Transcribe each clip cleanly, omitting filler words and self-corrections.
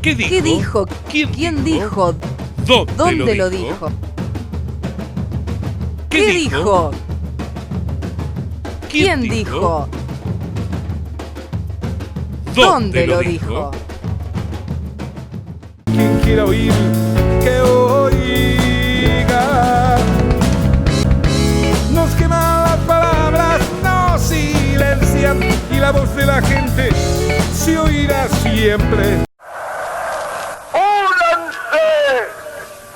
¿Qué dijo? ¿Qué dijo? ¿Quién dijo? ¿Dónde lo dijo? ¿Qué ¿Qué dijo? ¿Quién dijo? ¿Dónde lo dijo? Quien quiera oír, que oiga. Nos queman las palabras, nos silencian y la voz de la gente se oirá siempre. ¡Únanse!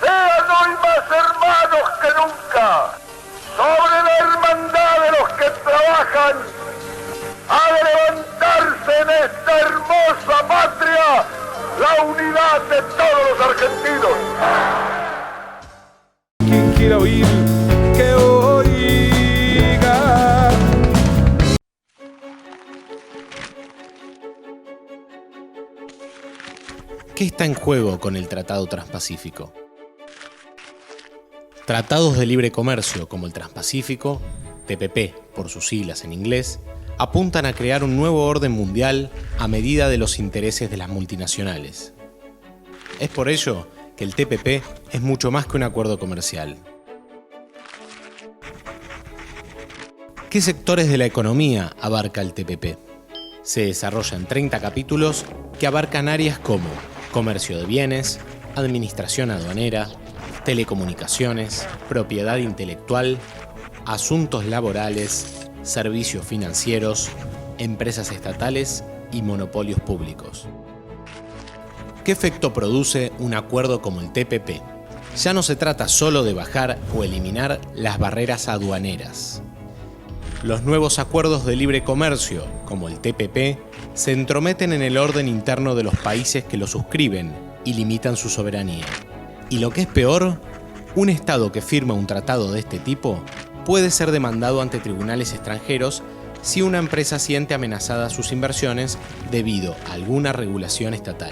¡Sean hoy más hermanos que nunca! Sobre la hermandad de los que trabajan a levantarse en esta hermosa patria la unidad de todos los argentinos. Quien quiera oír, que oiga. ¿Qué está en juego con el Tratado Transpacífico? Tratados de libre comercio como el Transpacífico, TPP por sus siglas en inglés, apuntan a crear un nuevo orden mundial a medida de los intereses de las multinacionales. Es por ello que el TPP es mucho más que un acuerdo comercial. ¿Qué sectores de la economía abarca el TPP? Se desarrolla en 30 capítulos que abarcan áreas como comercio de bienes, administración aduanera, telecomunicaciones, propiedad intelectual, asuntos laborales, servicios financieros, empresas estatales y monopolios públicos. ¿Qué efecto produce un acuerdo como el TPP? Ya no se trata solo de bajar o eliminar las barreras aduaneras. Los nuevos acuerdos de libre comercio, como el TPP, se entrometen en el orden interno de los países que lo suscriben y limitan su soberanía. Y lo que es peor, un Estado que firma un tratado de este tipo puede ser demandado ante tribunales extranjeros si una empresa siente amenazadas sus inversiones debido a alguna regulación estatal.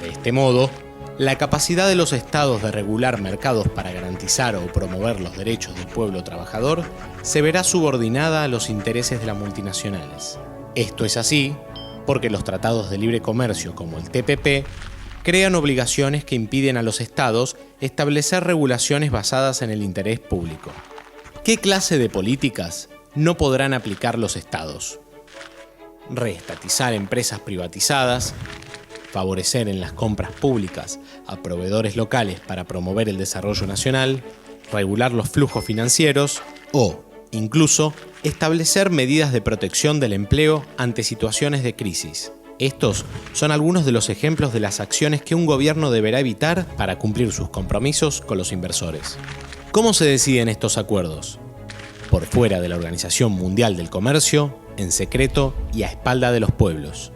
De este modo, la capacidad de los estados de regular mercados para garantizar o promover los derechos del pueblo trabajador se verá subordinada a los intereses de las multinacionales. Esto es así porque los tratados de libre comercio como el TPP crean obligaciones que impiden a los estados establecer regulaciones basadas en el interés público. ¿Qué clase de políticas no podrán aplicar los estados? Reestatizar empresas privatizadas, favorecer en las compras públicas a proveedores locales para promover el desarrollo nacional, regular los flujos financieros o, incluso, establecer medidas de protección del empleo ante situaciones de crisis. Estos son algunos de los ejemplos de las acciones que un gobierno deberá evitar para cumplir sus compromisos con los inversores. ¿Cómo se deciden estos acuerdos? Por fuera de la Organización Mundial del Comercio, en secreto y a espalda de los pueblos.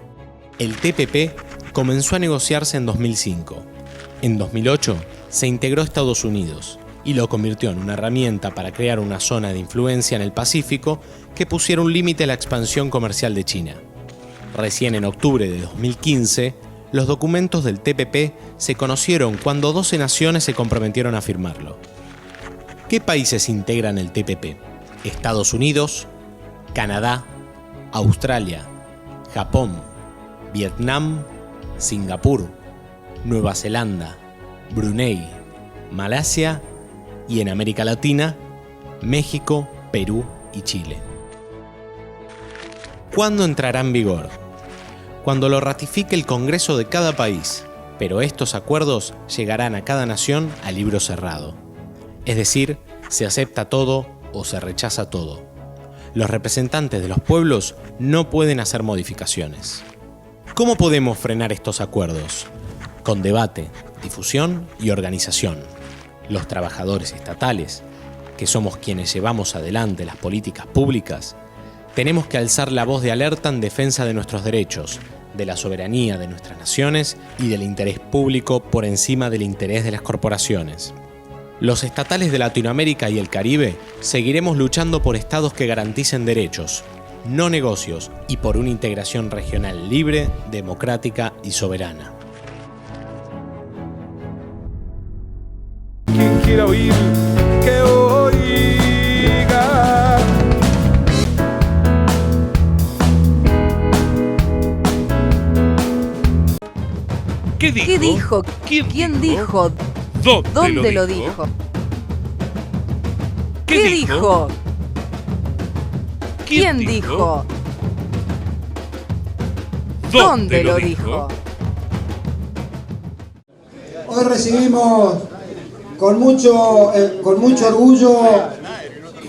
El TPP comenzó a negociarse en 2005. En 2008 se integró Estados Unidos y lo convirtió en una herramienta para crear una zona de influencia en el Pacífico que pusiera un límite a la expansión comercial de China. Recién en octubre de 2015, los documentos del TPP se conocieron cuando 12 naciones se comprometieron a firmarlo. ¿Qué países integran el TPP? Estados Unidos, Canadá, Australia, Japón, Vietnam, Singapur, Nueva Zelanda, Brunei, Malasia y en América Latina, México, Perú y Chile. ¿Cuándo entrará en vigor? Cuando lo ratifique el Congreso de cada país, pero estos acuerdos llegarán a cada nación a libro cerrado. Es decir, se acepta todo o se rechaza todo. Los representantes de los pueblos no pueden hacer modificaciones. ¿Cómo podemos frenar estos acuerdos? Con debate, difusión y organización. Los trabajadores estatales, que somos quienes llevamos adelante las políticas públicas, tenemos que alzar la voz de alerta en defensa de nuestros derechos, de la soberanía de nuestras naciones y del interés público por encima del interés de las corporaciones. Los estatales de Latinoamérica y el Caribe seguiremos luchando por estados que garanticen derechos, no negocios, y por una integración regional libre, democrática y soberana. Quien quiera oír, que oiga. ¿Qué dijo? ¿Quién dijo? ¿Dónde lo dijo? ¿Qué dijo? ¿Quién dijo? ¿Dónde lo dijo? Hoy recibimos con mucho orgullo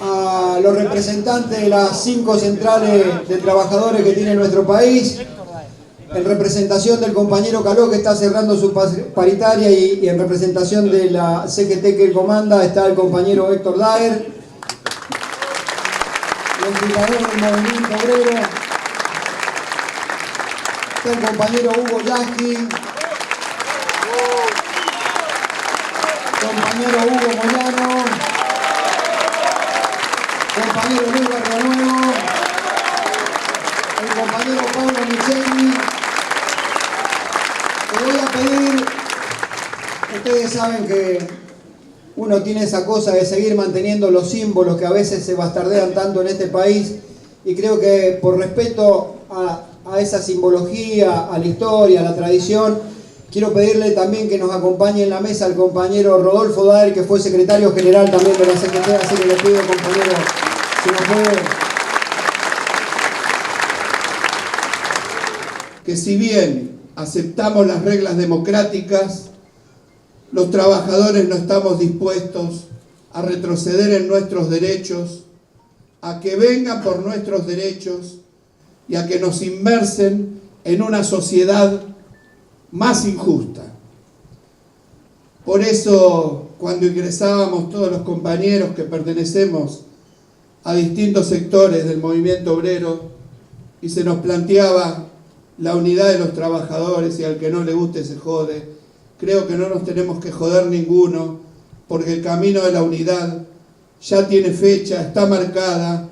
a los representantes de las 5 centrales de trabajadores que tiene nuestro país, en representación del compañero Caló, que está cerrando su paritaria, y en representación de la CGT que comanda está el compañero Héctor Daer, legislador del movimiento obrero, está el compañero Hugo Yasky, compañero Hugo Moyano, compañero Luis Barrionuevo, el compañero Pablo Micheli. Le voy a pedir, ustedes saben que uno tiene esa cosa de seguir manteniendo los símbolos que a veces se bastardean tanto en este país, y creo que por respeto a esa simbología, a la historia, a la tradición, quiero pedirle también que nos acompañe en la mesa el compañero Rodolfo Daer, que fue secretario general también de la CGT, así que le pido, compañero, si nos puede. Que si bien aceptamos las reglas democráticas, los trabajadores no estamos dispuestos a retroceder en nuestros derechos, a que vengan por nuestros derechos y a que nos inmersen en una sociedad más injusta. Por eso, cuando ingresábamos todos los compañeros que pertenecemos a distintos sectores del movimiento obrero y se nos planteaba la unidad de los trabajadores, y al que no le guste se jode, creo que no nos tenemos que joder ninguno, porque el camino de la unidad ya tiene fecha, está marcada,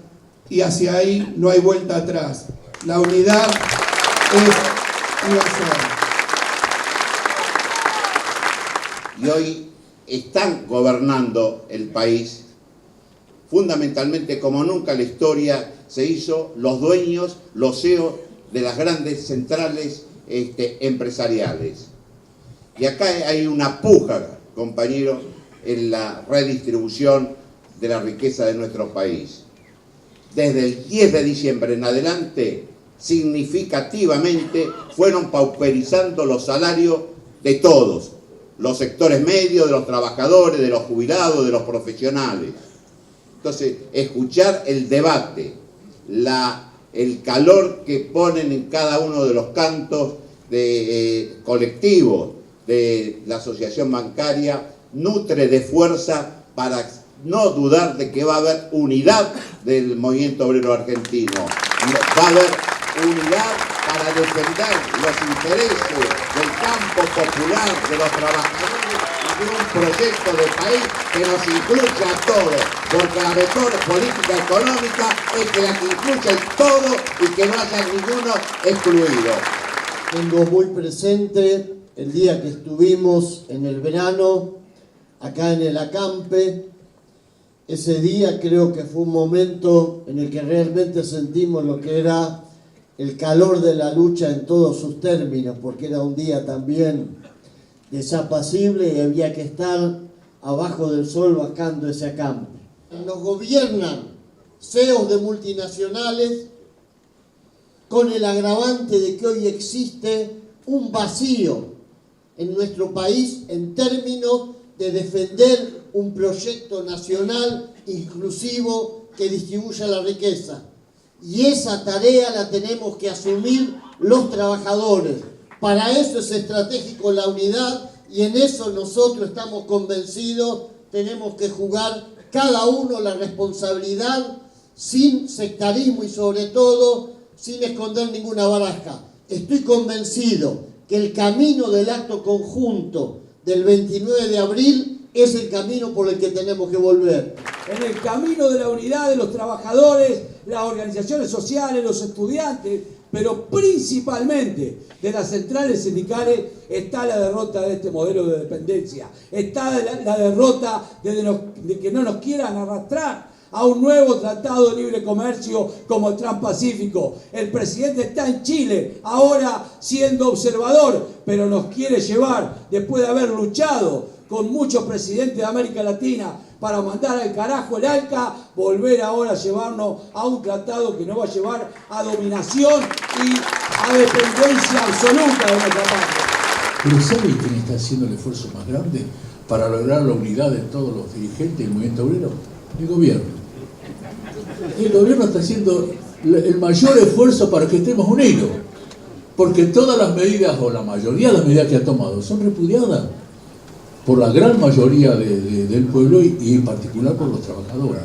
y hacia ahí no hay vuelta atrás. La unidad es y va a ser. Y hoy están gobernando el país, fundamentalmente como nunca en la historia se hizo, los dueños, los CEOs de las grandes centrales empresariales. Y acá hay una puja, compañero, en la redistribución de la riqueza de nuestro país. Desde el 10 de diciembre en adelante, significativamente fueron pauperizando los salarios de todos, los sectores medios, de los trabajadores, de los jubilados, de los profesionales. Entonces, escuchar el debate, el calor que ponen en cada uno de los cantos colectivos de la asociación bancaria, nutre de fuerza para no dudar de que va a haber unidad del movimiento obrero argentino. Va a haber unidad para defender los intereses del campo popular, de los trabajadores, y de un proyecto de país que nos incluya a todos, porque la mejor política económica es que la que incluya todo y que no haya ninguno excluido. Tengo muy presente el día que estuvimos en el verano, acá en el acampe. Ese día creo que fue un momento en el que realmente sentimos lo que era el calor de la lucha en todos sus términos, porque era un día también desapacible y había que estar abajo del sol bancando ese acampe. Nos gobiernan CEOs de multinacionales con el agravante de que hoy existe un vacío en nuestro país en términos de defender un proyecto nacional inclusivo que distribuya la riqueza. Y esa tarea la tenemos que asumir los trabajadores. Para eso es estratégico la unidad, y en eso nosotros estamos convencidos, tenemos que jugar cada uno la responsabilidad sin sectarismo y sobre todo sin esconder ninguna baraja. Estoy convencido que el camino del acto conjunto del 29 de abril es el camino por el que tenemos que volver. En el camino de la unidad de los trabajadores, las organizaciones sociales, los estudiantes, pero principalmente de las centrales sindicales, está la derrota de este modelo de dependencia. Está la derrota de que no nos quieran arrastrar a un nuevo tratado de libre comercio como el Transpacífico. El presidente está en Chile, ahora siendo observador, pero nos quiere llevar, después de haber luchado con muchos presidentes de América Latina para mandar al carajo el ALCA, volver ahora a llevarnos a un tratado que nos va a llevar a dominación y a dependencia absoluta de nuestra patria. Pero ¿sabe quién está haciendo el esfuerzo más grande para lograr la unidad de todos los dirigentes del movimiento obrero? El gobierno. El gobierno está haciendo el mayor esfuerzo para que estemos unidos, porque todas las medidas, o la mayoría de las medidas que ha tomado, son repudiadas por la gran mayoría del pueblo y en particular por los trabajadores.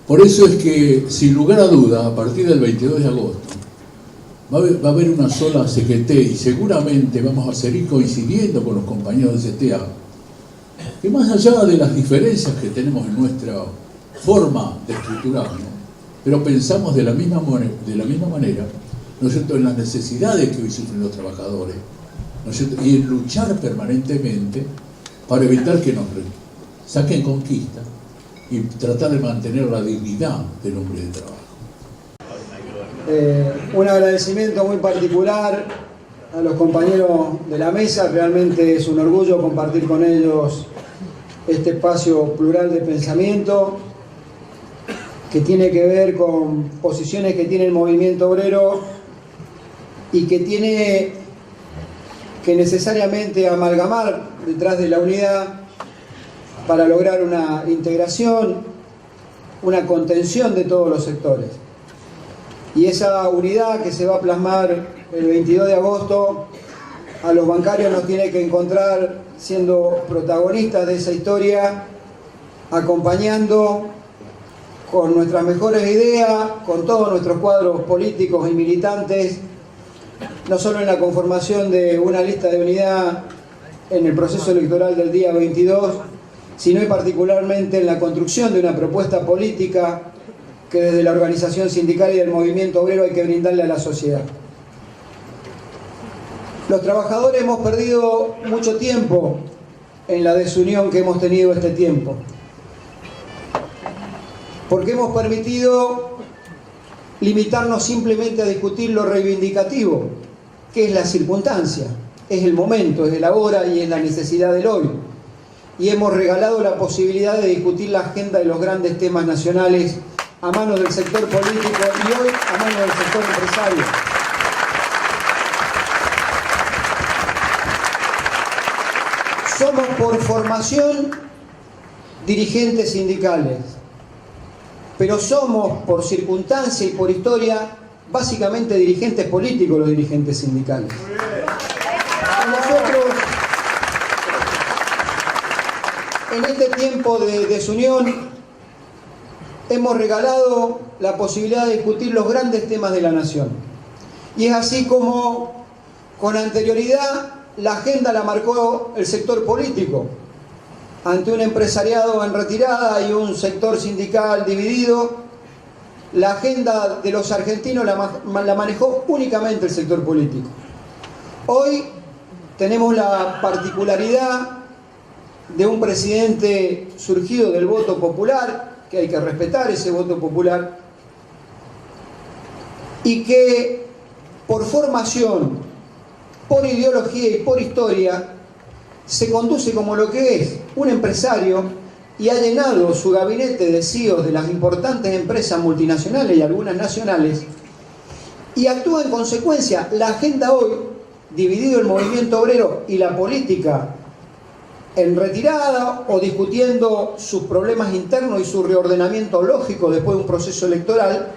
Por eso es que, sin lugar a duda, a partir del 22 de agosto, va a haber una sola CGT y seguramente vamos a seguir coincidiendo con los compañeros de CTA, que más allá de las diferencias que tenemos en nuestra forma de estructurarnos, pero pensamos de la misma manera, ¿no es cierto?, en las necesidades que hoy sufren los trabajadores, ¿no es cierto?, y en luchar permanentemente para evitar que nos saquen conquista y tratar de mantener la dignidad del hombre de trabajo. Un agradecimiento muy particular a los compañeros de la mesa, realmente es un orgullo compartir con ellos este espacio plural de pensamiento que tiene que ver con posiciones que tiene el movimiento obrero y que tiene que necesariamente amalgamar detrás de la unidad para lograr una integración, una contención de todos los sectores. Y esa unidad que se va a plasmar el 22 de agosto, a los bancarios nos tiene que encontrar siendo protagonistas de esa historia, acompañando con nuestras mejores ideas, con todos nuestros cuadros políticos y militantes, no solo en la conformación de una lista de unidad en el proceso electoral del día 22, sino y particularmente en la construcción de una propuesta política que desde la organización sindical y del movimiento obrero hay que brindarle a la sociedad. Los trabajadores hemos perdido mucho tiempo en la desunión que hemos tenido este tiempo, porque hemos permitido limitarnos simplemente a discutir lo reivindicativo, que es la circunstancia, es el momento, es el ahora y es la necesidad del hoy. Y hemos regalado la posibilidad de discutir la agenda de los grandes temas nacionales a manos del sector político y hoy a manos del sector empresario. Somos por formación dirigentes sindicales, pero somos por circunstancia y por historia básicamente dirigentes políticos los dirigentes sindicales. Nosotros, en este tiempo de desunión, hemos regalado la posibilidad de discutir los grandes temas de la nación. Y es así como, con anterioridad, la agenda la marcó el sector político, ante un empresariado en retirada y un sector sindical dividido. La agenda de los argentinos la manejó únicamente el sector político. Hoy tenemos la particularidad de un presidente surgido del voto popular, que hay que respetar ese voto popular, y que por formación, por ideología y por historia se conduce como lo que es un empresario y ha llenado su gabinete de CEOs de las importantes empresas multinacionales y algunas nacionales y actúa en consecuencia. La agenda hoy, dividido el movimiento obrero y la política en retirada o discutiendo sus problemas internos y su reordenamiento lógico después de un proceso electoral,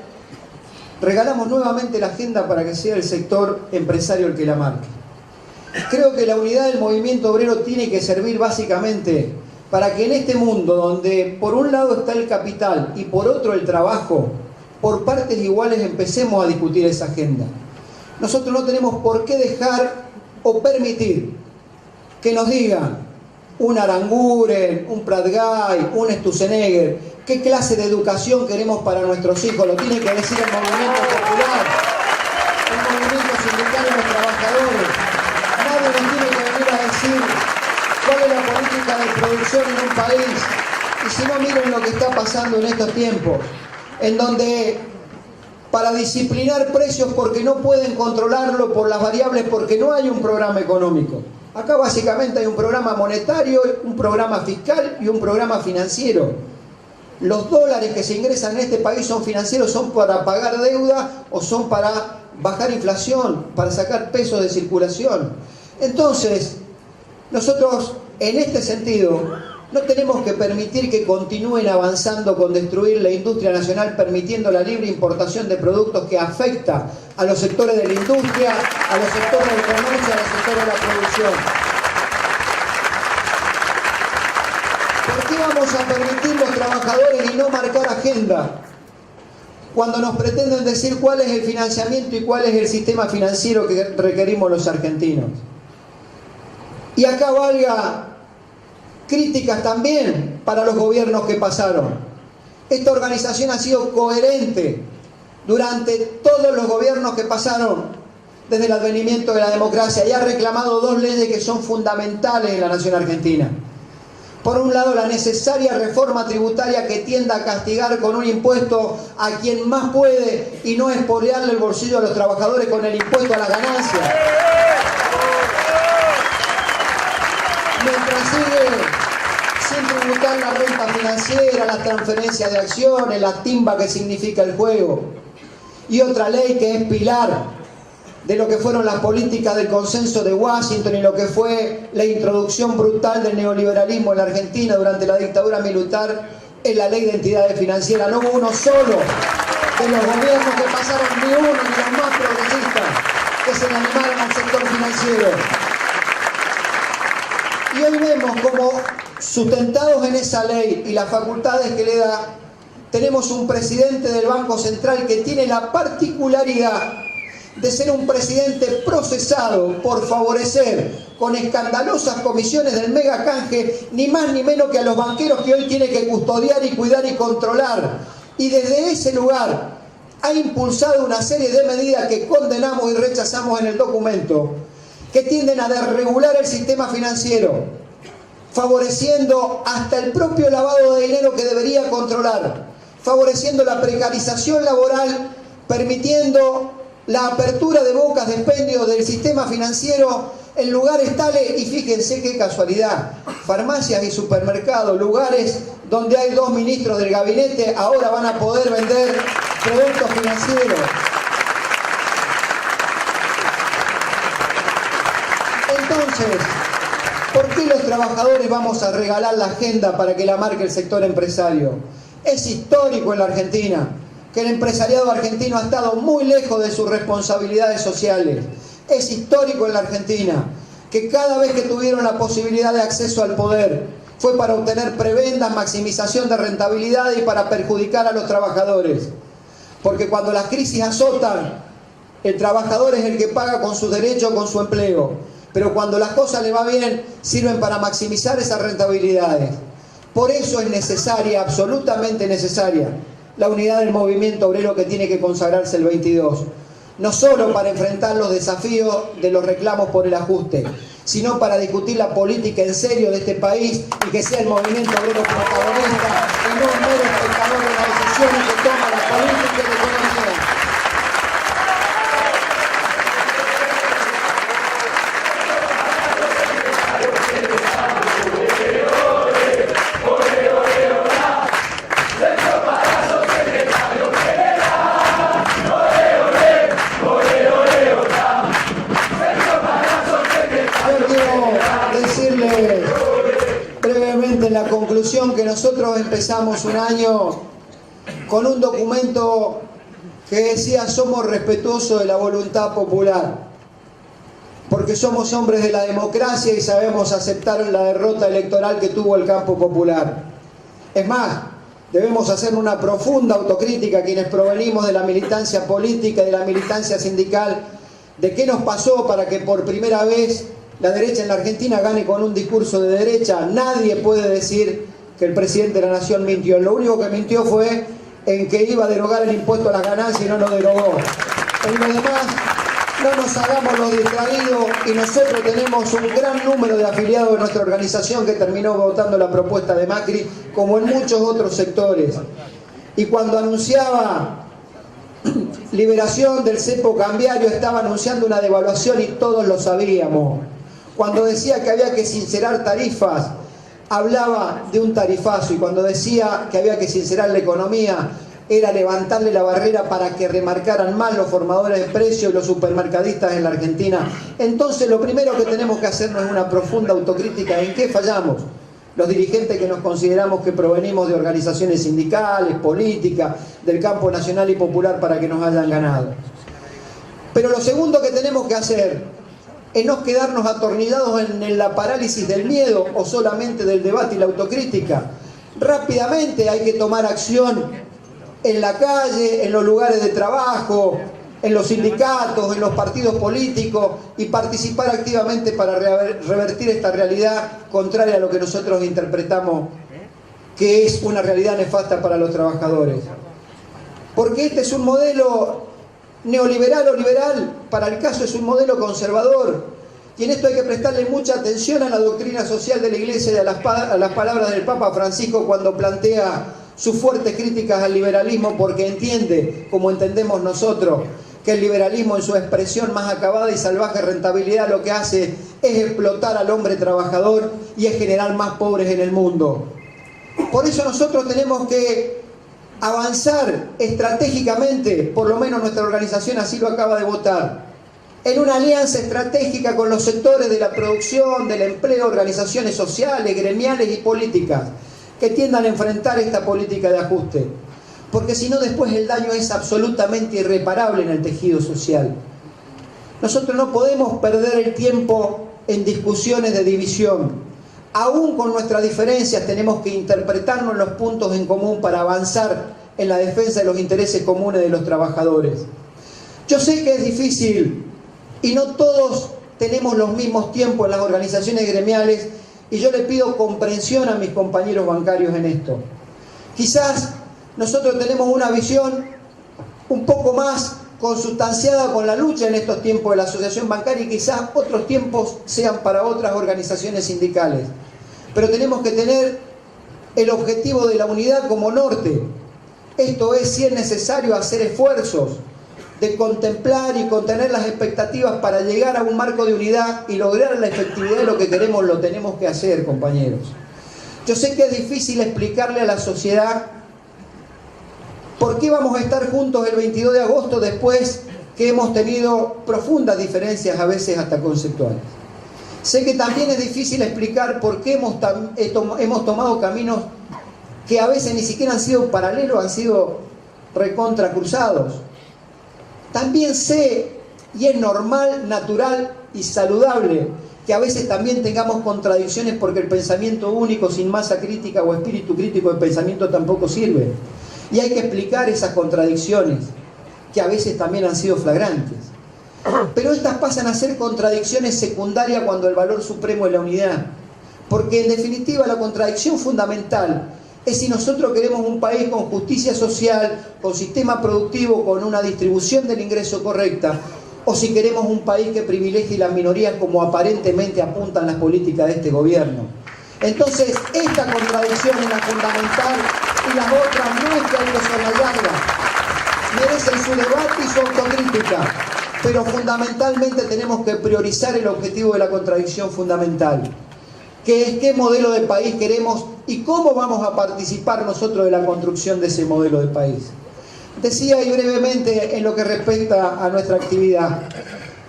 regalamos nuevamente la agenda para que sea el sector empresario el que la marque. Creo que la unidad del movimiento obrero tiene que servir básicamente para que en este mundo donde por un lado está el capital y por otro el trabajo, por partes iguales empecemos a discutir esa agenda. Nosotros no tenemos por qué dejar o permitir que nos digan un Aranguren, un Pratgay, un Sturzenegger, qué clase de educación queremos para nuestros hijos. Lo tiene que decir el movimiento popular, el movimiento sindical de los trabajadores. Nadie nos tiene que venir a decir cuál es la política de producción en un país Y si no, miren lo que está pasando en estos tiempos, en donde para disciplinar precios porque no pueden controlarlo por las variables, porque no hay un programa económico. Acá básicamente hay un programa monetario, un programa fiscal y un programa financiero. Los dólares que se ingresan en este país son financieros, son para pagar deuda o son para bajar inflación, para sacar pesos de circulación. Entonces, nosotros en este sentido no tenemos que permitir que continúen avanzando con destruir la industria nacional, permitiendo la libre importación de productos que afecta a los sectores de la industria, a los sectores del comercio, a los sectores de la producción. ¿Por qué vamos a permitir los trabajadores y no marcar agenda cuando nos pretenden decir cuál es el financiamiento y cuál es el sistema financiero que requerimos los argentinos? Y acá valga críticas también para los gobiernos que pasaron. Esta organización ha sido coherente durante todos los gobiernos que pasaron desde el advenimiento de la democracia y ha reclamado dos leyes que son fundamentales en la nación argentina. Por un lado, la necesaria reforma tributaria que tienda a castigar con un impuesto a quien más puede y no espolearle el bolsillo a los trabajadores con el impuesto a las ganancias. Mientras sigue sin tributar la renta financiera, las transferencias de acciones, la timba que significa el juego. Y otra ley que es pilar de lo que fueron las políticas del consenso de Washington y lo que fue la introducción brutal del neoliberalismo en la Argentina durante la dictadura militar, es la ley de entidades financieras. No hubo uno solo de los gobiernos que pasaron, ni uno, ni los más progresistas, que se le animaron al sector financiero. Y hoy vemos como, sustentados en esa ley y las facultades que le da, tenemos un presidente del Banco Central que tiene la particularidad de ser un presidente procesado por favorecer con escandalosas comisiones del mega canje, ni más ni menos que a los banqueros que hoy tiene que custodiar y cuidar y controlar. Y desde ese lugar ha impulsado una serie de medidas que condenamos y rechazamos en el documento, que tienden a desregular el sistema financiero, favoreciendo hasta el propio lavado de dinero que debería controlar, favoreciendo la precarización laboral, permitiendo la apertura de bocas de expendio del sistema financiero en lugares tales, y fíjense qué casualidad, farmacias y supermercados, lugares donde hay 2 ministros del gabinete, ahora van a poder vender productos financieros. Entonces, ¿por qué los trabajadores vamos a regalar la agenda para que la marque el sector empresario? Es histórico en la Argentina que el empresariado argentino ha estado muy lejos de sus responsabilidades sociales. Es histórico en la Argentina que cada vez que tuvieron la posibilidad de acceso al poder fue para obtener prebendas, maximización de rentabilidad y para perjudicar a los trabajadores. Porque cuando las crisis azotan, el trabajador es el que paga con sus derechos, con su empleo. Pero cuando las cosas le va bien, sirven para maximizar esas rentabilidades. Por eso es necesaria, absolutamente necesaria, la unidad del movimiento obrero que tiene que consagrarse el 22. No solo para enfrentar los desafíos de los reclamos por el ajuste, sino para discutir la política en serio de este país y que sea el movimiento obrero protagonista y no un mero espectador de las decisiones que toma la política y la economía. En la conclusión que nosotros empezamos un año con un documento que decía: somos respetuosos de la voluntad popular, porque somos hombres de la democracia y sabemos aceptar la derrota electoral que tuvo el campo popular. Es más, debemos hacer una profunda autocrítica a quienes provenimos de la militancia política y de la militancia sindical, de qué nos pasó para que por primera vez la derecha en la Argentina gane con un discurso de derecha. Nadie puede decir que el presidente de la Nación mintió. Lo único que mintió fue en que iba a derogar el impuesto a las ganancias y no lo derogó. En lo demás, No nos hagamos los distraídos, y nosotros tenemos un gran número de afiliados de nuestra organización que terminó votando la propuesta de Macri, como en muchos otros sectores. Y cuando anunciaba liberación del cepo cambiario, estaba anunciando una devaluación y todos lo sabíamos. Cuando decía que había que sincerar tarifas, hablaba de un tarifazo, y cuando decía que había que sincerar la economía, era levantarle la barrera para que remarcaran más los formadores de precios y los supermercadistas en la Argentina. Entonces lo primero que tenemos que hacernos es una profunda autocrítica. ¿En qué fallamos? Los dirigentes que nos consideramos que provenimos de organizaciones sindicales, políticas, del campo nacional y popular para que nos hayan ganado. Pero lo segundo que tenemos que hacer es no quedarnos atornillados en la parálisis del miedo o solamente del debate y la autocrítica. Rápidamente hay que tomar acción en la calle, en los lugares de trabajo, en los sindicatos, en los partidos políticos, y participar activamente para revertir esta realidad contraria a lo que nosotros interpretamos que es una realidad nefasta para los trabajadores. Porque este es un modelo neoliberal o liberal, para el caso es un modelo conservador, y en esto hay que prestarle mucha atención a la doctrina social de la Iglesia y a las palabras del Papa Francisco cuando plantea sus fuertes críticas al liberalismo, porque entiende, como entendemos nosotros, que el liberalismo en su expresión más acabada y salvaje rentabilidad lo que hace es explotar al hombre trabajador y es generar más pobres en el mundo. Por eso nosotros tenemos que avanzar estratégicamente, por lo menos nuestra organización así lo acaba de votar, en una alianza estratégica con los sectores de la producción, del empleo, organizaciones sociales, gremiales y políticas, que tiendan a enfrentar esta política de ajuste, porque si no después el daño es absolutamente irreparable en el tejido social. Nosotros no podemos perder el tiempo en discusiones de división. Aún con nuestras diferencias tenemos que interpretarnos los puntos en común para avanzar en la defensa de los intereses comunes de los trabajadores. Yo sé que es difícil y no todos tenemos los mismos tiempos en las organizaciones gremiales, y yo le pido comprensión a mis compañeros bancarios en esto. Quizás nosotros tenemos una visión un poco más consustanciada con la lucha en estos tiempos de la asociación bancaria, y quizás otros tiempos sean para otras organizaciones sindicales. Pero tenemos que tener el objetivo de la unidad como norte. Esto es, si es necesario, hacer esfuerzos de contemplar y contener las expectativas para llegar a un marco de unidad y lograr la efectividad de lo que queremos. Lo tenemos que hacer, compañeros. Yo sé que es difícil explicarle a la sociedad por qué vamos a estar juntos el 22 de agosto después que hemos tenido profundas diferencias, a veces hasta conceptuales. Sé que también es difícil explicar por qué hemos tomado caminos que a veces ni siquiera han sido paralelos, han sido recontracruzados. También sé, y es normal, natural y saludable, que a veces también tengamos contradicciones, porque el pensamiento único sin masa crítica o espíritu crítico de pensamiento tampoco sirve. Y hay que explicar esas contradicciones, que a veces también han sido flagrantes. Pero estas pasan a ser contradicciones secundarias cuando el valor supremo es la unidad. Porque en definitiva la contradicción fundamental es si nosotros queremos un país con justicia social, con sistema productivo, con una distribución del ingreso correcta, o si queremos un país que privilegie las minorías como aparentemente apuntan las políticas de este gobierno. Entonces, esta contradicción es la fundamental, y las otras no es que hay que soslayarlas. Merecen su debate y su autocrítica, pero fundamentalmente tenemos que priorizar el objetivo de la contradicción fundamental, que es qué modelo de país queremos y cómo vamos a participar nosotros de la construcción de ese modelo de país. Decía, y brevemente en lo que respecta a nuestra actividad,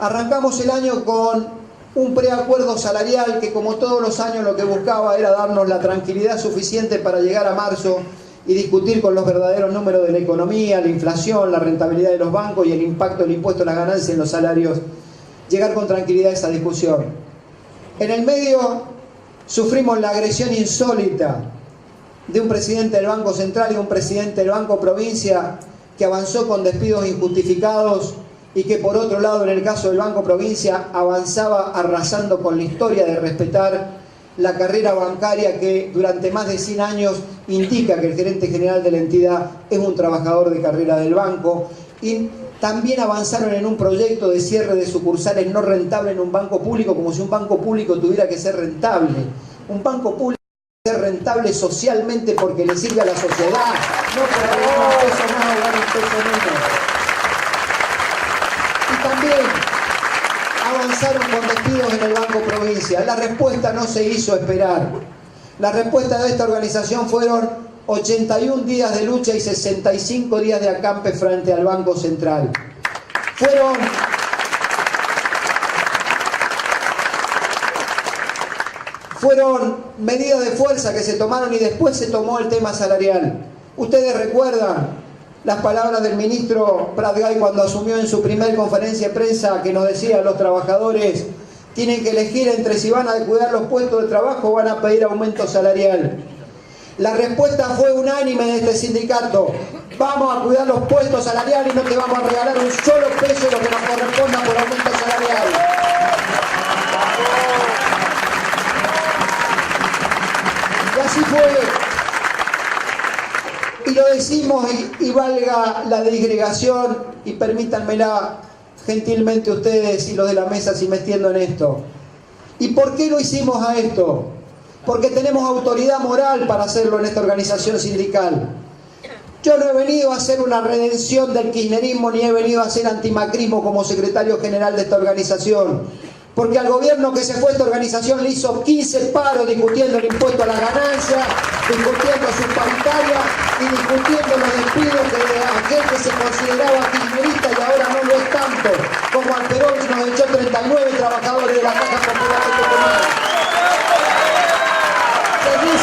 arrancamos el año con un preacuerdo salarial que, como todos los años, lo que buscaba era darnos la tranquilidad suficiente para llegar a marzo y discutir con los verdaderos números de la economía, la inflación, la rentabilidad de los bancos y el impacto del impuesto a las ganancias en los salarios, llegar con tranquilidad a esa discusión. En el medio sufrimos la agresión insólita de un presidente del Banco Central y un presidente del Banco Provincia que avanzó con despidos injustificados, y que por otro lado, en el caso del Banco Provincia, avanzaba arrasando con la historia de respetar la carrera bancaria que durante más de 100 años indica que el gerente general de la entidad es un trabajador de carrera del banco, y también avanzaron en un proyecto de cierre de sucursales no rentable en un banco público, como si un banco público tuviera que ser rentable. Un banco público debe ser rentable socialmente porque le sirve a la sociedad, no para ganar un peso más o ganar un peso menos. Y también avanzaron con despidos en el Banco Provincia. La respuesta no se hizo esperar. La respuesta de esta organización fueron 81 días de lucha y 65 días de acampe frente al Banco Central. Fueron medidas de fuerza que se tomaron y después se tomó el tema salarial. Ustedes recuerdan las palabras del ministro Prat-Gay cuando asumió en su primer conferencia de prensa, que nos decía: los trabajadores tienen que elegir entre si van a cuidar los puestos de trabajo o van a pedir aumento salarial. La respuesta fue unánime de este sindicato: vamos a cuidar los puestos salariales y no te vamos a regalar un solo peso de lo que nos corresponda por aumento salarial. Y así fue. Y lo decimos, y valga la disgregación, y permítanmela gentilmente ustedes y los de la mesa si me extiendo en esto. ¿Y por qué lo hicimos a esto? Porque tenemos autoridad moral para hacerlo en esta organización sindical. Yo no he venido a hacer una redención del kirchnerismo ni he venido a hacer antimacrismo como secretario general de esta organización. Porque al gobierno que se fue esta organización le hizo 15 paros discutiendo el impuesto a las ganancias, discutiendo sus paritarias y discutiendo los despidos de aquel que se consideraba kirchnerista y ahora no lo es tanto, como al Perón nos echó 39 trabajadores de la Caja Popular de Tucumán. Desde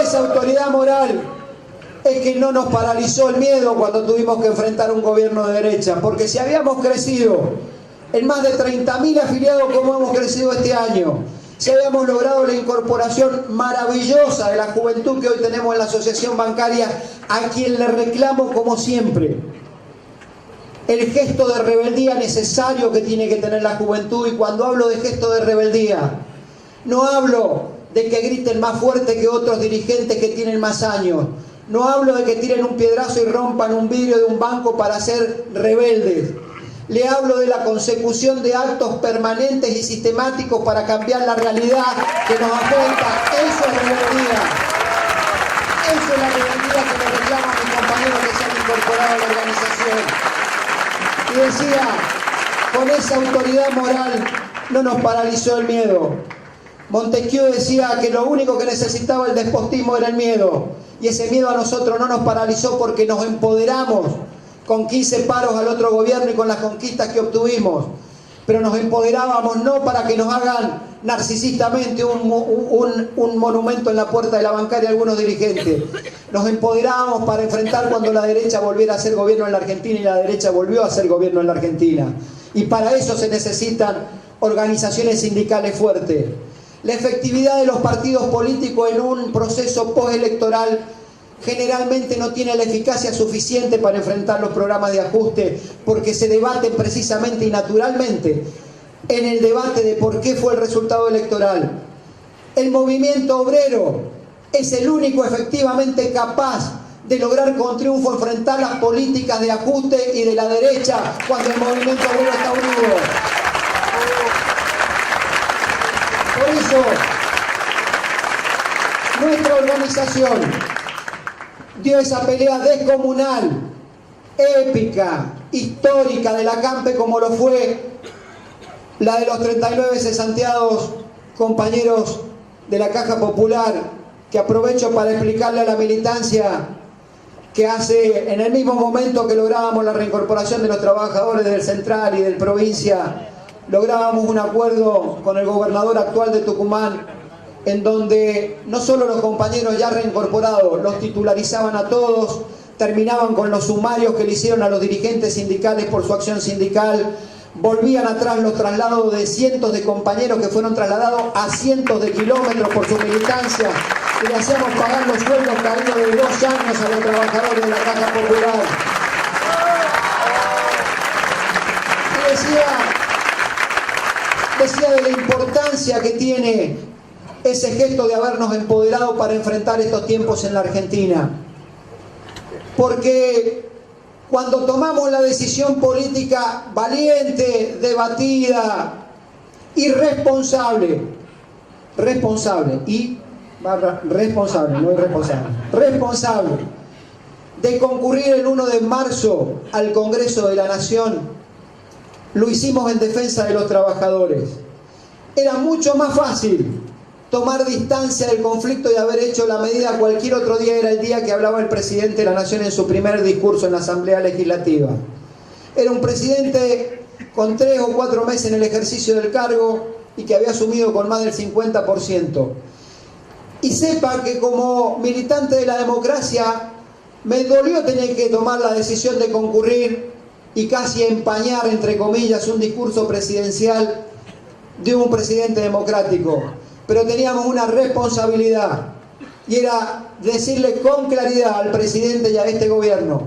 esa autoridad moral. Es que no nos paralizó el miedo cuando tuvimos que enfrentar un gobierno de derecha, porque si habíamos crecido en más de 30.000 afiliados como hemos crecido este año, si habíamos logrado la incorporación maravillosa de la juventud que hoy tenemos en la asociación bancaria, a quien le reclamo como siempre el gesto de rebeldía necesario que tiene que tener la juventud. Y cuando hablo de gesto de rebeldía, no hablo de que griten más fuerte que otros dirigentes que tienen más años. No hablo de que tiren un piedrazo y rompan un vidrio de un banco para ser rebeldes. Le hablo de la consecución de actos permanentes y sistemáticos para cambiar la realidad que nos afecta. Eso es rebeldía. Eso es la rebeldía que me reclaman mis compañeros que se han incorporado a la organización. Y decía, con esa autoridad moral no nos paralizó el miedo. Montesquieu decía que lo único que necesitaba el despotismo era el miedo. Y ese miedo a nosotros no nos paralizó porque nos empoderamos con 15 paros al otro gobierno y con las conquistas que obtuvimos. Pero nos empoderábamos no para que nos hagan narcisistamente un monumento en la puerta de la bancaria algunos dirigentes. Nos empoderábamos para enfrentar cuando la derecha volviera a ser gobierno en la Argentina, y la derecha volvió a ser gobierno en la Argentina. Y para eso se necesitan organizaciones sindicales fuertes. La efectividad de los partidos políticos en un proceso postelectoral generalmente no tiene la eficacia suficiente para enfrentar los programas de ajuste, porque se debaten precisamente y naturalmente en el debate de por qué fue el resultado electoral. El movimiento obrero es el único efectivamente capaz de lograr con triunfo enfrentar las políticas de ajuste y de la derecha cuando el movimiento obrero está unido. Por eso, nuestra organización dio esa pelea descomunal, épica, histórica del acampe, como lo fue la de los 39 cesanteados compañeros de la Caja Popular, que aprovecho para explicarle a la militancia que hace, en el mismo momento que lográbamos la reincorporación de los trabajadores del Central y del Provincia, lográbamos un acuerdo con el gobernador actual de Tucumán, en donde no solo los compañeros ya reincorporados los titularizaban a todos, terminaban con los sumarios que le hicieron a los dirigentes sindicales por su acción sindical, volvían atrás los traslados de cientos de compañeros que fueron trasladados a cientos de kilómetros por su militancia, y le hacíamos pagar los sueldos caídos de 2 años a los trabajadores de la Caja Popular. decía de la importancia que tiene ese gesto de habernos empoderado para enfrentar estos tiempos en la Argentina. Porque cuando tomamos la decisión política valiente, debatida y responsable, de concurrir el 1 de marzo al Congreso de la Nación, lo hicimos en defensa de los trabajadores. Era mucho más fácil tomar distancia del conflicto y haber hecho la medida cualquier otro día. Era el día que hablaba el presidente de la Nación en su primer discurso en la Asamblea Legislativa. Era un presidente con 3 o 4 meses en el ejercicio del cargo y que había asumido con más del 50%. Y sepa que como militante de la democracia me dolió tener que tomar la decisión de concurrir y casi empañar, entre comillas, un discurso presidencial de un presidente democrático. Pero teníamos una responsabilidad y era decirle con claridad al presidente y a este gobierno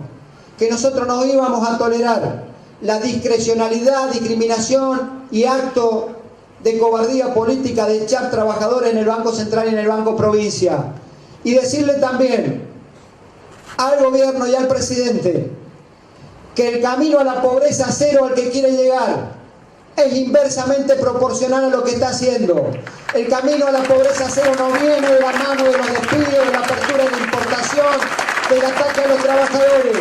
que nosotros no íbamos a tolerar la discrecionalidad, discriminación y acto de cobardía política de echar trabajadores en el Banco Central y en el Banco Provincia. Y decirle también al gobierno y al presidente que el camino a la pobreza cero al que quiere llegar es inversamente proporcional a lo que está haciendo. El camino a la pobreza cero no viene de la mano de los despidos, de la apertura de la importación, del ataque a los trabajadores.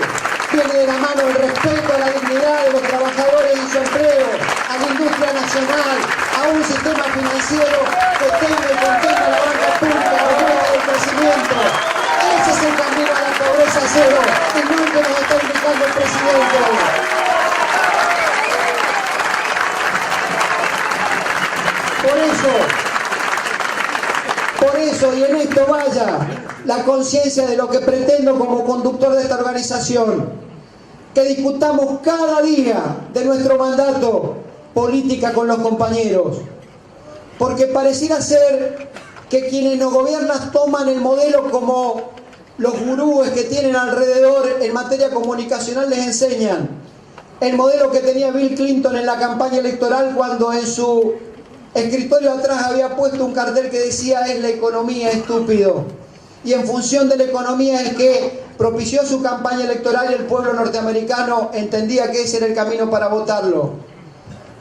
Viene de la mano el respeto a la dignidad de los trabajadores y su empleo, a la industria nacional, a un sistema financiero que tenga y contenga la banca pública, la rueda del crecimiento. Ese es el camino a la pobreza cero, y no el que nos está indicando el presidente. Por eso, y en esto vaya la conciencia de lo que pretendo como conductor de esta organización, que discutamos cada día de nuestro mandato política con los compañeros, porque pareciera ser que quienes nos gobiernan toman el modelo como los gurúes que tienen alrededor en materia comunicacional les enseñan, el modelo que tenía Bill Clinton en la campaña electoral cuando en su escritorio atrás había puesto un cartel que decía: es la economía, estúpido. Y en función de la economía es que propició su campaña electoral y el pueblo norteamericano entendía que ese era el camino para votarlo.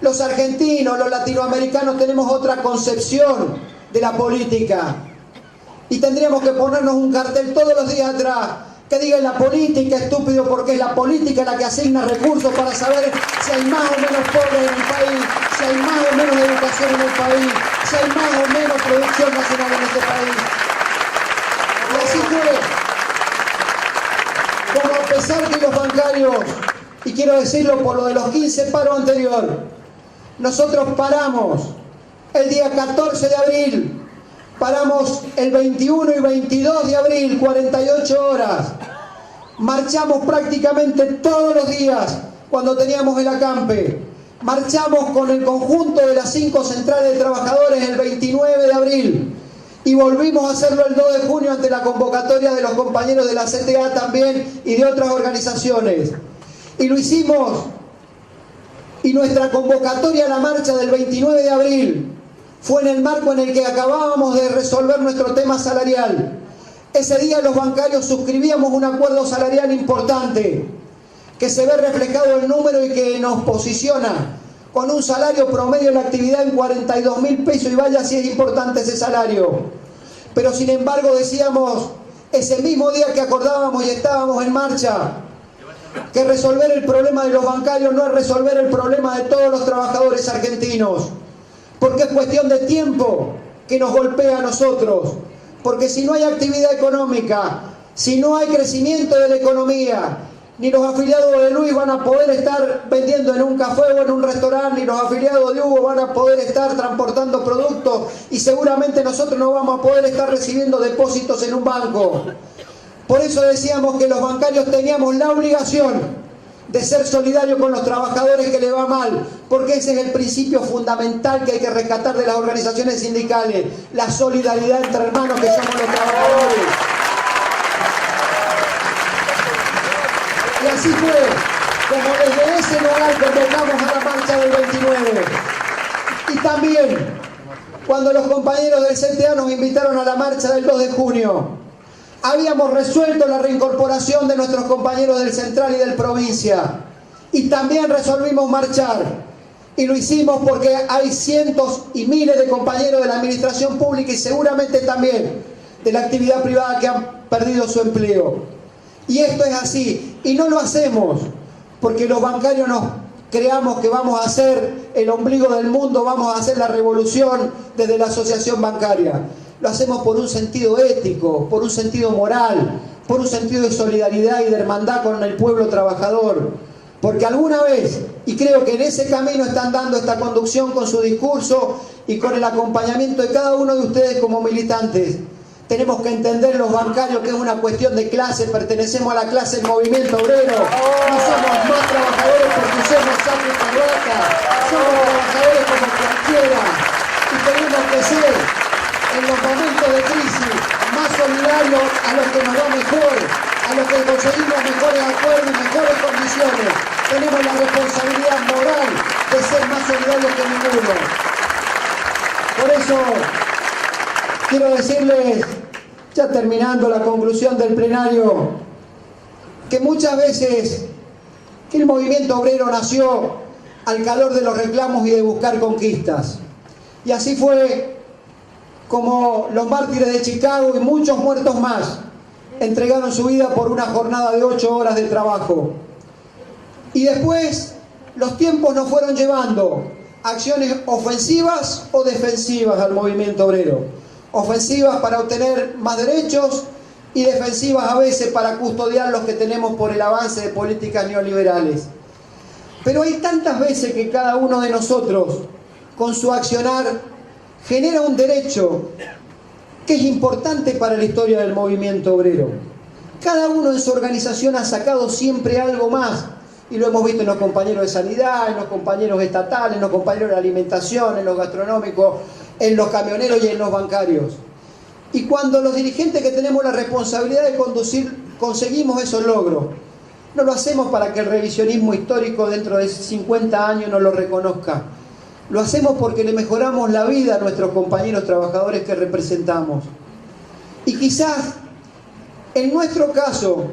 Los argentinos, los latinoamericanos tenemos otra concepción de la política y tendríamos que ponernos un cartel todos los días atrás que diga: la política, estúpido, porque es la política la que asigna recursos para saber si hay más o menos pobres en el país, si hay más o menos educación en el país, si hay más o menos producción nacional en este país. Y así fue, como a pesar que los bancarios, y quiero decirlo por lo de los 15 paros anterior, nosotros paramos el día 14 de abril, paramos el 21 y 22 de abril, 48 horas, marchamos prácticamente todos los días cuando teníamos el acampe, marchamos con el conjunto de las 5 centrales de trabajadores el 29 de abril y volvimos a hacerlo el 2 de junio ante la convocatoria de los compañeros de la CTA también y de otras organizaciones. Y lo hicimos, y nuestra convocatoria a la marcha del 29 de abril fue en el marco en el que acabábamos de resolver nuestro tema salarial. Ese día los bancarios suscribíamos un acuerdo salarial importante, que se ve reflejado el número y que nos posiciona con un salario promedio en la actividad en 42.000 pesos, y vaya si es importante ese salario. Pero sin embargo decíamos, ese mismo día que acordábamos y estábamos en marcha, que resolver el problema de los bancarios no es resolver el problema de todos los trabajadores argentinos, porque es cuestión de tiempo que nos golpea a nosotros, porque si no hay actividad económica, si no hay crecimiento de la economía, ni los afiliados de Luis van a poder estar vendiendo en un café o en un restaurante, ni los afiliados de Hugo van a poder estar transportando productos, y seguramente nosotros no vamos a poder estar recibiendo depósitos en un banco. Por eso decíamos que los bancarios teníamos la obligación de ser solidarios con los trabajadores que le va mal, porque ese es el principio fundamental que hay que rescatar de las organizaciones sindicales, la solidaridad entre hermanos que somos los trabajadores. Y así fue, como desde ese lugar convocamos a la marcha del 29. Y también cuando los compañeros del CTA nos invitaron a la marcha del 2 de junio, habíamos resuelto la reincorporación de nuestros compañeros del Central y del Provincia. Y también resolvimos marchar. Y lo hicimos porque hay cientos y miles de compañeros de la administración pública y seguramente también de la actividad privada que han perdido su empleo. Y esto es así. Y no lo hacemos porque los bancarios nos creamos que vamos a hacer el ombligo del mundo, vamos a hacer la revolución desde la asociación bancaria. Lo hacemos por un sentido ético, por un sentido moral, por un sentido de solidaridad y de hermandad con el pueblo trabajador. Porque alguna vez, y creo que en ese camino están dando esta conducción con su discurso y con el acompañamiento de cada uno de ustedes como militantes, tenemos que entender los bancarios que es una cuestión de clase, pertenecemos a la clase del movimiento obrero, no somos más trabajadores porque usemos saco y corbata, somos trabajadores como cualquiera y tenemos que ser en los momentos de crisis más solidarios a los que nos va mejor, a los que conseguimos mejores acuerdos y mejores condiciones. Tenemos la responsabilidad moral de ser más solidarios que ninguno. Por eso quiero decirles, ya terminando la conclusión del plenario, que muchas veces que el movimiento obrero nació al calor de los reclamos y de buscar conquistas. Y así fue como los mártires de Chicago y muchos muertos más entregaron su vida por una jornada de 8 horas de trabajo. Y después los tiempos nos fueron llevando a acciones ofensivas o defensivas al movimiento obrero. Ofensivas para obtener más derechos y defensivas a veces para custodiar los que tenemos por el avance de políticas neoliberales. Pero hay tantas veces que cada uno de nosotros, con su accionar, genera un derecho que es importante para la historia del movimiento obrero. Cada uno en su organización ha sacado siempre algo más, y lo hemos visto en los compañeros de sanidad, en los compañeros estatales, en los compañeros de alimentación, en los gastronómicos, en los camioneros y en los bancarios. Y cuando los dirigentes que tenemos la responsabilidad de conducir conseguimos esos logros, no lo hacemos para que el revisionismo histórico dentro de 50 años no lo reconozca. Lo hacemos porque le mejoramos la vida a nuestros compañeros trabajadores que representamos. Y quizás, en nuestro caso,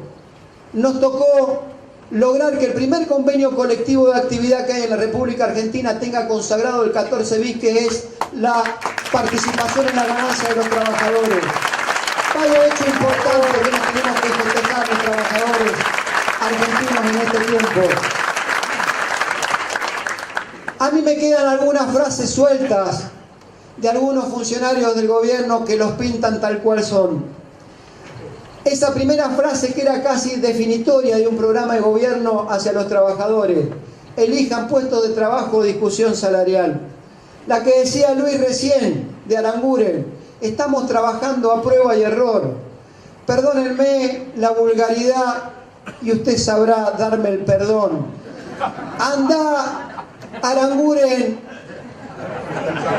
nos tocó lograr que el primer convenio colectivo de actividad que hay en la República Argentina tenga consagrado el 14 bis, que es la participación en la ganancia de los trabajadores. Vaya hecho importante que nos tenemos que festejar los trabajadores argentinos en este tiempo. A mí me quedan algunas frases sueltas de algunos funcionarios del gobierno que los pintan tal cual son. Esa primera frase que era casi definitoria de un programa de gobierno hacia los trabajadores: elijan puestos de trabajo o discusión salarial. La que decía Luis recién, de Aranguren: estamos trabajando a prueba y error. Perdónenme la vulgaridad y usted sabrá darme el perdón. Anda Aranguren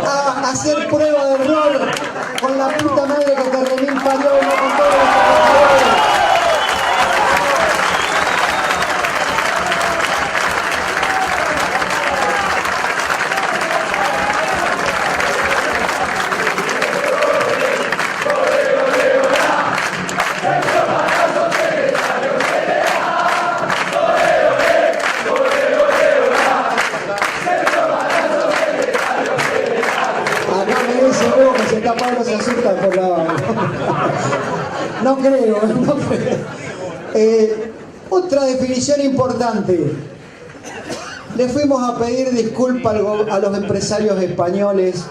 a hacer prueba de error con la puta madre que te remil parió, no con todos los trabajadores. Pablo se asusta por la... No creo. Otra definición importante. Le fuimos a pedir disculpas a los empresarios españoles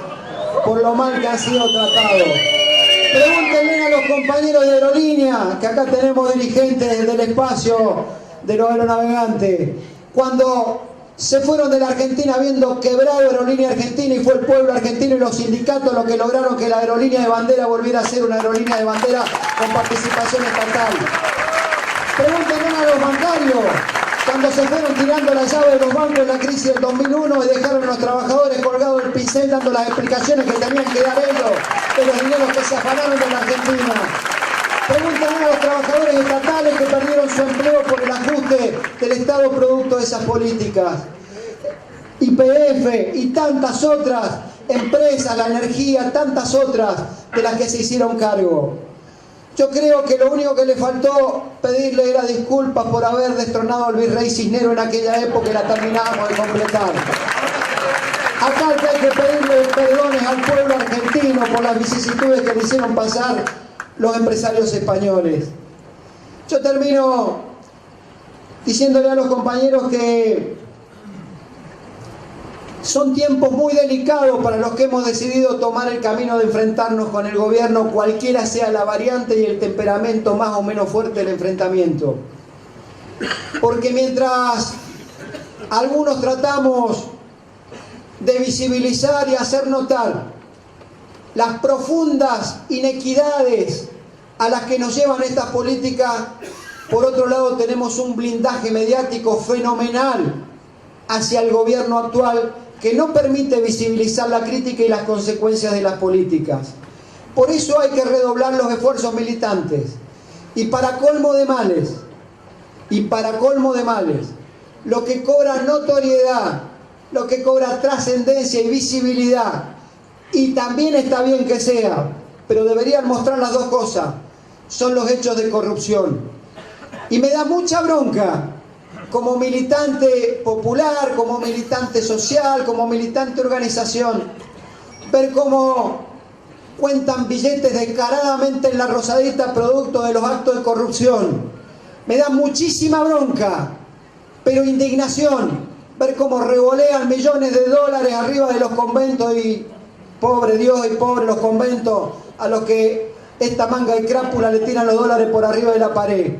por lo mal que han sido tratados. Pregúntenle a los compañeros de aerolínea, que acá tenemos dirigentes del espacio de los aeronavegantes, cuando se fueron de la Argentina habiendo quebrado Aerolínea Argentina, y fue el pueblo argentino y los sindicatos los que lograron que la aerolínea de bandera volviera a ser una aerolínea de bandera con participación estatal. Pregúntenle a los bancarios, cuando se fueron tirando la llave de los bancos en la crisis del 2001 y dejaron a los trabajadores colgados del pincel dando las explicaciones que tenían que dar ellos de los dineros que se afanaron de la Argentina. Pregúntenle a los trabajadores estatales que perdieron su empleo por el ajuste del Estado producto de esas políticas. YPF y tantas otras empresas, la energía, tantas otras de las que se hicieron cargo. Yo creo que lo único que le faltó pedirle era disculpas por haber destronado al virrey Cisneros en aquella época y la terminábamos de completar. Acá hay que pedirle perdones al pueblo argentino por las vicisitudes que le hicieron pasar los empresarios españoles. Yo termino diciéndole a los compañeros que son tiempos muy delicados para los que hemos decidido tomar el camino de enfrentarnos con el gobierno, cualquiera sea la variante y el temperamento más o menos fuerte del enfrentamiento. Porque mientras algunos tratamos de visibilizar y hacer notar las profundas inequidades a las que nos llevan estas políticas, por otro lado tenemos un blindaje mediático fenomenal hacia el gobierno actual que no permite visibilizar la crítica y las consecuencias de las políticas. Por eso hay que redoblar los esfuerzos militantes. Y para colmo de males, lo que cobra notoriedad, lo que cobra trascendencia y visibilidad, y también está bien que sea, pero deberían mostrar las dos cosas, son los hechos de corrupción. Y me da mucha bronca, como militante popular, como militante social, como militante organización, ver cómo cuentan billetes descaradamente en la Rosadita producto de los actos de corrupción. Me da muchísima bronca, pero indignación, ver cómo revolean millones de dólares arriba de los conventos y pobre Dios y pobre los conventos a los que esta manga de crápula le tiran los dólares por arriba de la pared.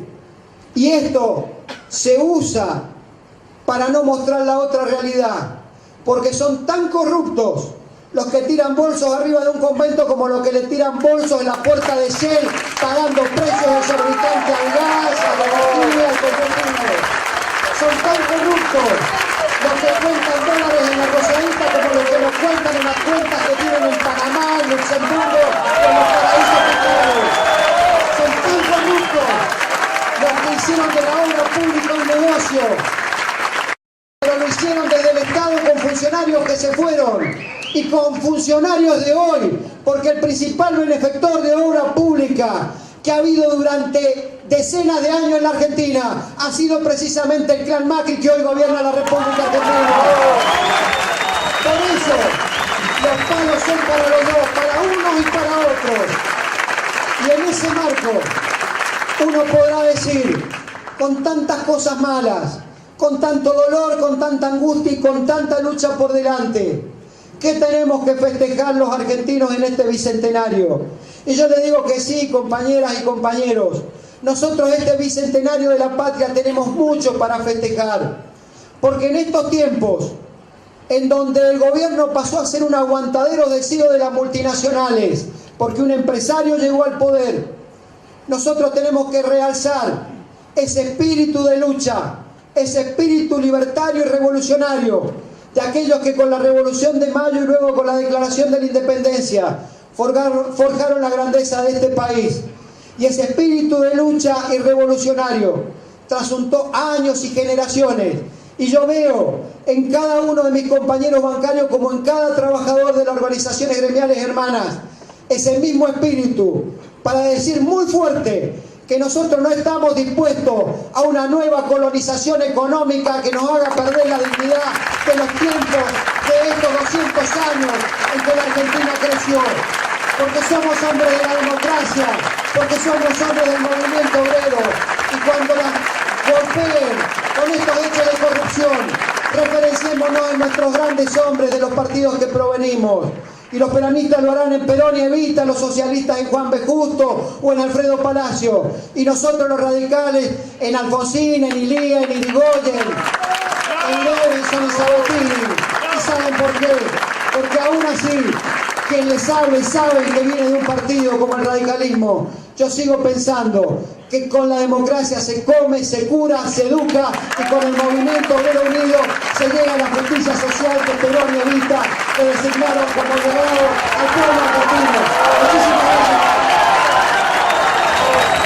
Y esto se usa para no mostrar la otra realidad, porque son tan corruptos los que tiran bolsos arriba de un convento como los que le tiran bolsos en la puerta de Shell pagando precios exorbitantes al gas, a la energía, al combustible. Son tan corruptos los que cuentan dólares en la Rosadita como los que nos cuentan en las cuentas que tienen en Panamá, en Luxemburgo, en los paraísos fiscales. Son tan corruptos los que hicieron de la obra pública un negocio, pero lo hicieron desde el Estado con funcionarios que se fueron y con funcionarios de hoy, porque el principal benefactor de obra pública que ha habido durante decenas de años en la Argentina ha sido precisamente el clan Macri que hoy gobierna la República Argentina. Por eso los palos son para los dos, para unos y para otros. Y en ese marco uno podrá decir, con tantas cosas malas, con tanto dolor, con tanta angustia y con tanta lucha por delante, ¿qué tenemos que festejar los argentinos en este bicentenario? Y yo les digo que sí, compañeras y compañeros, nosotros este bicentenario de la patria tenemos mucho para festejar, porque en estos tiempos, en donde el gobierno pasó a ser un aguantadero deseo de las multinacionales, porque un empresario llegó al poder, nosotros tenemos que realzar ese espíritu de lucha, ese espíritu libertario y revolucionario de aquellos que con la Revolución de Mayo y luego con la Declaración de la Independencia forjaron la grandeza de este país. Y ese espíritu de lucha y revolucionario trasuntó años y generaciones. Y yo veo en cada uno de mis compañeros bancarios, como en cada trabajador de las organizaciones gremiales hermanas, ese mismo espíritu para decir muy fuerte que nosotros no estamos dispuestos a una nueva colonización económica que nos haga perder la dignidad de los tiempos de estos 200 años en que la Argentina creció. Porque somos hombres de la democracia, porque somos hombres del movimiento obrero. Y cuando las golpeen con estos hechos de corrupción, referenciémonos en nuestros grandes hombres de los partidos que provenimos. Y los peronistas lo harán en Perón y Evita, los socialistas en Juan B. Justo o en Alfredo Palacio. Y nosotros los radicales en Alfonsín, en Ilía, en Irigoyen, en Levinson y Sabatini. ¿Y saben por qué? Porque aún así, quien les hable sabe que viene de un partido como el radicalismo. Yo sigo pensando que con la democracia se come, se cura, se educa, y con el movimiento obrero unido se llega a la justicia social que Perón y Evita le designaron como legado al pueblo argentino. Muchísimas gracias.